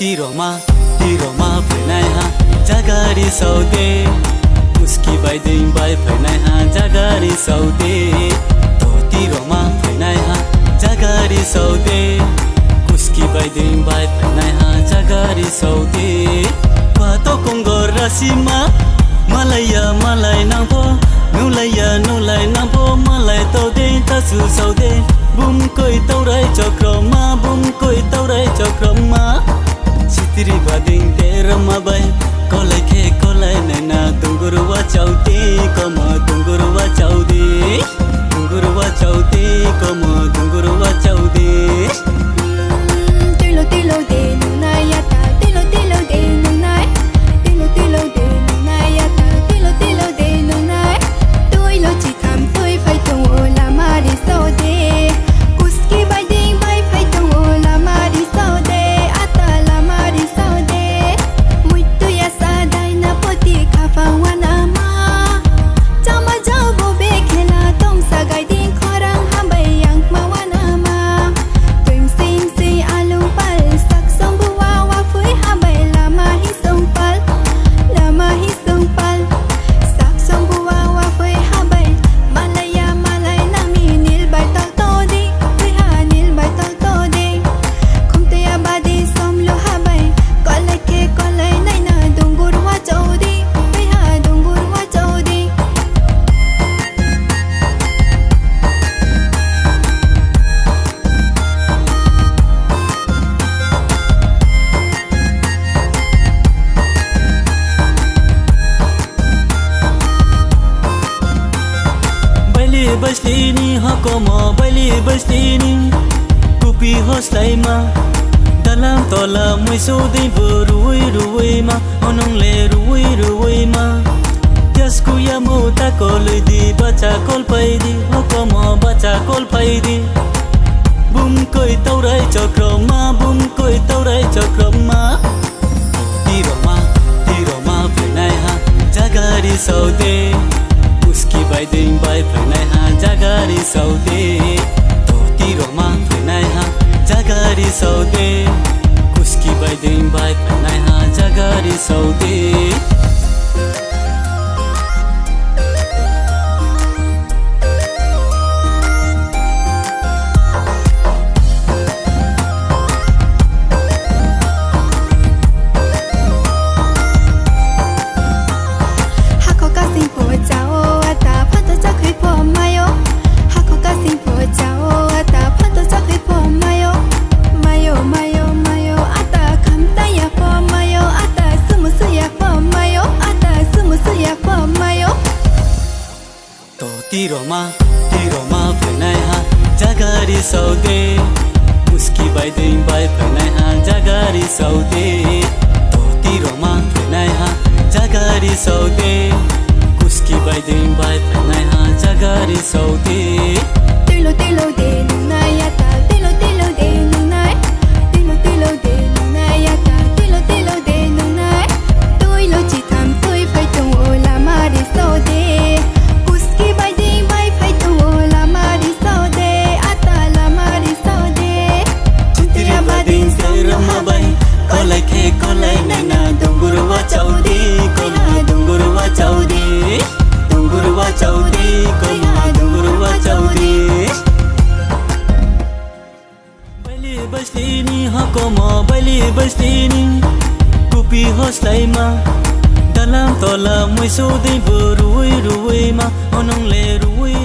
tiroma phải này ha jagari saude uski bai ding bai phải này ha jagari saude to tiroma phải này ha jagari saude uski bai ding bai phải này ha jagari saude wa to kongor rasima malaya malai nang po nulai nang po malai to de ta su saude bum koi tau rai chokroma bum koi tau rai chokroma chitri bading te rama bai kolai khe kolai naina tungurwa chauti kama tungurwa chauti kama tungurwa chauti tilo tilo de nunai yata tilo tilo de nunai tilo tilo de nunai yata tilo tilo de nunai tôi lo chỉ tham tôi phải tung ô la ma đi sau de kuski bai ding bai phải tung ô la ma đi sau de ata la ma đi sau de mui tu ya sa dai na poti kha fa wana ma chama jau bo be khela tong sa gai ding khorang ha bai yang ma wana ma twim sim si alung pal sak song bu wa wa phui ha bai la ma hi song pal sak song bu wa wa phui ha bai malaya malai nang ni nil bai ta to di phui ha nil bai ta to di khum te ya ba di som lo ha bai kolai ke kolai nai na dungur wa chau di phui ha dungur wa chau di baili baslini hakoma baili baslini kupi hoslai ma dalam tola moi so dei ruai ma onong le ruai ma jasku ya mo ta kol di bacha kol pai di hakoma bacha kol pai di bum koi tau rai chokroma bum koi tau rai chokroma tiroma phải này ha jagari saude uski bai ding bai phải này ha jagari saude to tiroma phải này ha jagari saude uski bai ding bai phải này ha jagari saude hako ka sing po chao ata phanto cha khui po mayo hako ka sing po chao ata phanto cha khui po mayo ata kham ta ya po mayo ata sumu su ya po mayo ata sumu su ya po mayo to tiroma phải này ha jagari saude uski bai ding bai phải này ha jagari saude to tiroma phải này ha jagari saude uski bai ding bai phải này ha jagari saude tilo tilo de nunai yata tilo tilo de nunai tilo tilo de nunai yata tilo tilo de nunai tôi lo chỉ tham tôi phải tung ô la ma đi sau de kuski bai ding bai phải tung ô la ma đi sau de ata la ma đi sau de chitri bading se rama bai kolai khe kolai naina dungurwa chauti kama dungurwa chauti kama dungurwa chauti baili baslini hakoma baili baslini kupi hoslai ma dalam tola moi so dei ruai ma onong le ruai